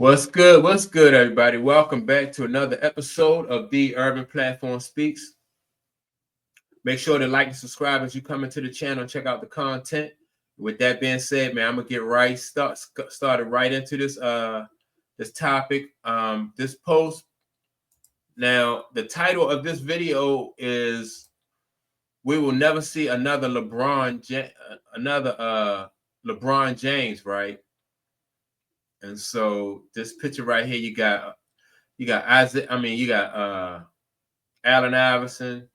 What's good? What's good, everybody? Welcome back to another episode of The Urban Platform Speaks. Make sure to like and subscribe as you come into the channel and check out the content. With that being said, man, I'm gonna get started right into this topic. This post. Now, the title of this video is "We Will Never See Another LeBron James," right? And so this picture right here, you got Isaac. You got Allen Iverson,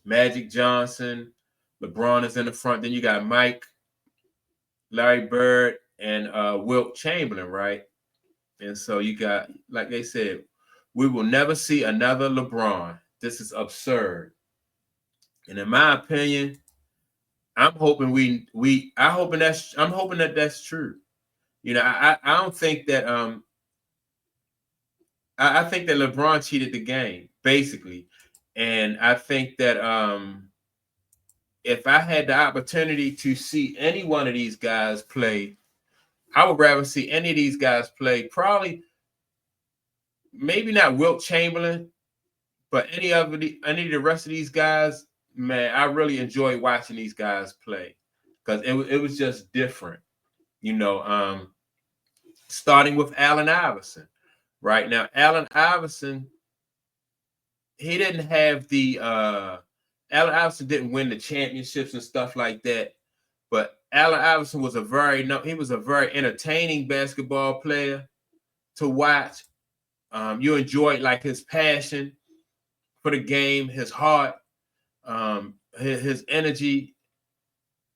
Magic Johnson, LeBron is in the front. Then you got Mike, Larry Bird, and Wilt Chamberlain, right? And so you got, like they said, we will never see another LeBron. This is absurd. And in my opinion, I'm hoping I'm hoping that that's true. You know, I don't think that I think that LeBron cheated the game, basically. And I think that if I had the opportunity to see any one of these guys play, I would rather see any of these guys play. Probably, maybe not Wilt Chamberlain, but any of the rest of these guys. Man, I really enjoy watching these guys play because it was just different. You know, starting with Allen Iverson. Right now, Allen Iverson, he didn't have the Allen Iverson didn't win the championships and stuff like that. But Allen Iverson was a very entertaining basketball player to watch. You enjoyed like his passion for the game, his heart, his energy,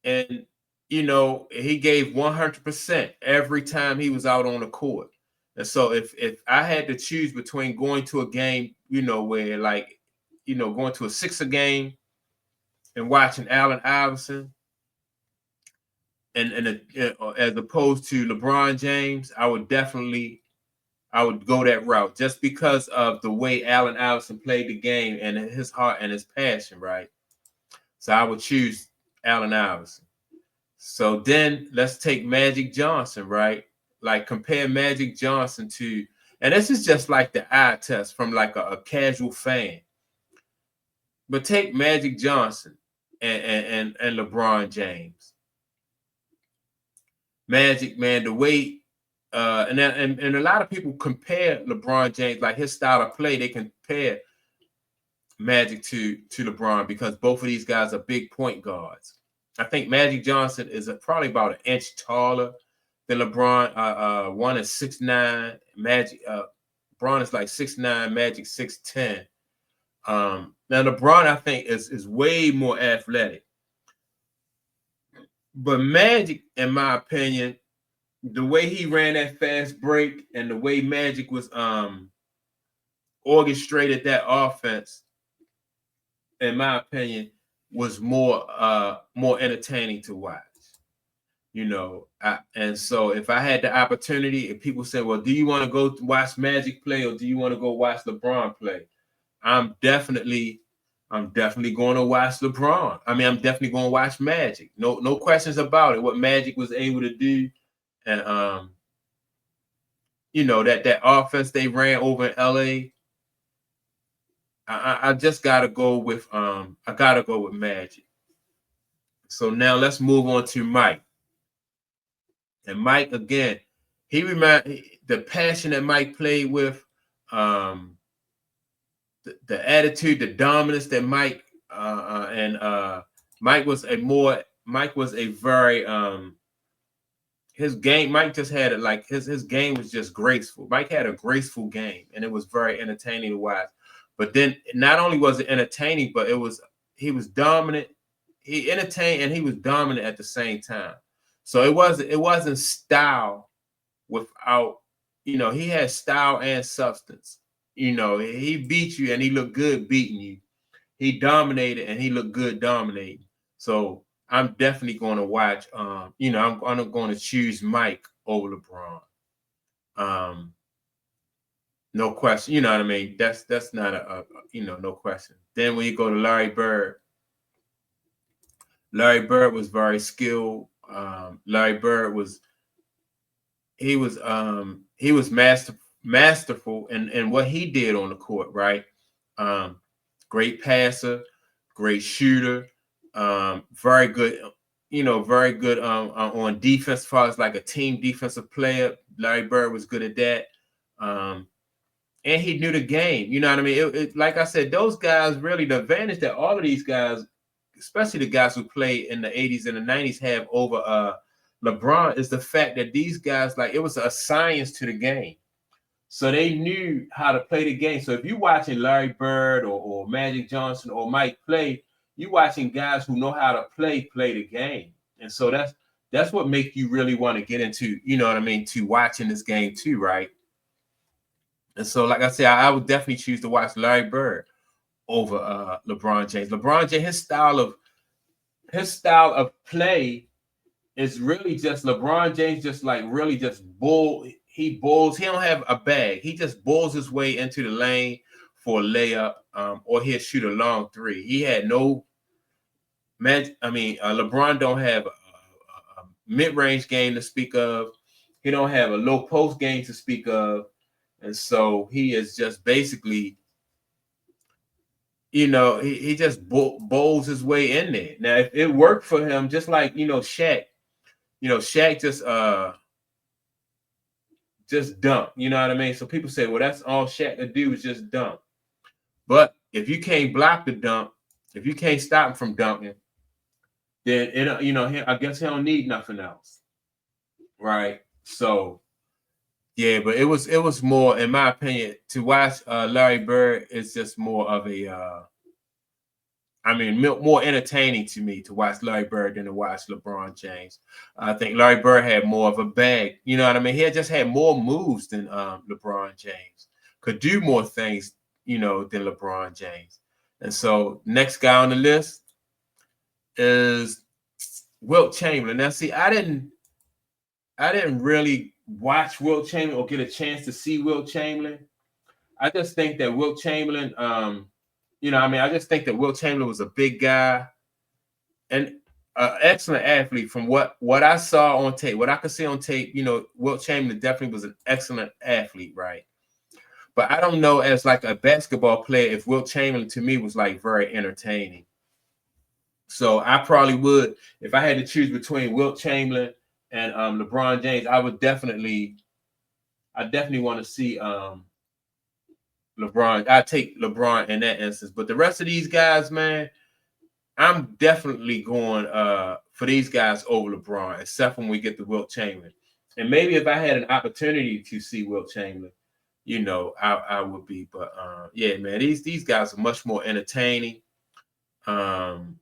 and you know he gave 100% every time he was out on the court. And so if I had to choose between going to a game, you know, where like, you know, going to a Sixer game and watching Allen Iverson and as opposed to LeBron James, I would go that route just because of the way Allen Iverson played the game and his heart and his passion, right? So I would choose Allen Iverson. So then let's take Magic Johnson, right? Like compare Magic Johnson to, and this is just like the eye test from like a casual fan. But take Magic Johnson and LeBron James. Magic, man, the way and a lot of people compare LeBron James, like his style of play, they compare Magic to LeBron because both of these guys are big point guards. I think Magic Johnson is probably about an inch taller than LeBron. One is 6'9", Magic. LeBron is like 6'9", Magic 6'10". Now LeBron, I think, is way more athletic. But Magic, in my opinion, the way he ran that fast break and the way Magic was orchestrated that offense, in my opinion, was more entertaining to watch. You know, and so if I had the opportunity, if people say, well, do you want to go watch Magic play or do you want to go watch LeBron play? I'm definitely going to watch LeBron. I mean, I'm definitely going to watch Magic. No questions about it. What Magic was able to do, and you know, that offense they ran over in LA. I just gotta go with Magic. So now let's move on to Mike. And Mike, again, the passion that Mike played with, the attitude, the dominance that Mike Mike was a very his game. Mike just had it like his game was just graceful. Mike had a graceful game, and it was very entertaining to watch. But then not only was it entertaining, but he was dominant. He entertained and he was dominant at the same time. So it wasn't style without, you know, he had style and substance. You know, he beat you and he looked good beating you. He dominated and he looked good dominating. So I'm definitely going to watch. You know, I'm going to choose Mike over LeBron. No question. You know what I mean? That's not a you know, no question. Then when you go to Larry Bird was very skilled. Larry Bird masterful in what he did on the court, right? Great passer, great shooter, very good, very good on defense as far as like a team defensive player. Larry Bird was good at that. And he knew the game. You know what I mean? Like I said, those guys really, the advantage that all of these guys, especially the guys who played in the 80s and the 90s, have over LeBron is the fact that these guys, like, it was a science to the game. So they knew how to play the game. So if you're watching Larry Bird or Magic Johnson or Mike play, you're watching guys who know how to play the game. And so that's what makes you really want to get into, you know what I mean, to watching this game too, right? And so, like I said, I would definitely choose to watch Larry Bird over LeBron James. LeBron James, his style of play is really just LeBron James, just like really just he bulls. He don't have a bag. He just bulls his way into the lane for a layup, or he'll shoot a long three. He had no magic. I mean, LeBron don't have a mid-range game to speak of. He don't have a low post game to speak of. And so he is just basically, he just bowls his way in there. Now, if it worked for him, just like, Shaq, Shaq just dunk. You know what I mean? So people say, well, that's all Shaq could do is just dunk. But if you can't block the dunk, if you can't stop him from dunking, then, I guess he don't need nothing else. Right? So, yeah, but it was more, in my opinion, to watch Larry Bird is just more of a, more entertaining to me to watch Larry Bird than to watch LeBron James. I think Larry Bird had more of a bag. You know what I mean? He just had more moves than LeBron James. Could do more things, than LeBron James. And so next guy on the list is Wilt Chamberlain. Now, see, I didn't really watch Wilt Chamberlain or get a chance to see Wilt Chamberlain. I just think that Wilt Chamberlain, I just think that Wilt Chamberlain was a big guy and an excellent athlete. From what I saw on tape, what I could see on tape, Wilt Chamberlain definitely was an excellent athlete, right? But I don't know, as like a basketball player, if Wilt Chamberlain to me was like very entertaining. So I probably would, if I had to choose between Wilt Chamberlain and LeBron James, I definitely want to see LeBron. I take LeBron in that instance. But the rest of these guys, man, I'm definitely going for these guys over LeBron, except when we get to Wilt Chamberlain. And maybe if I had an opportunity to see Wilt Chamberlain, I would be. But yeah, man, these guys are much more entertaining. And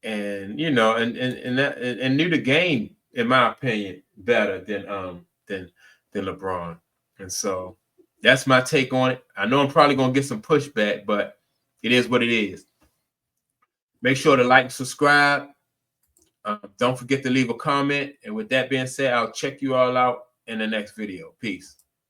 and knew the game, in my opinion, better than LeBron. And so that's my take on it. I know I'm probably gonna get some pushback, but it is what it is. Make sure to like and subscribe. Don't forget to leave a comment. And with that being said, I'll check you all out in the next video. Peace.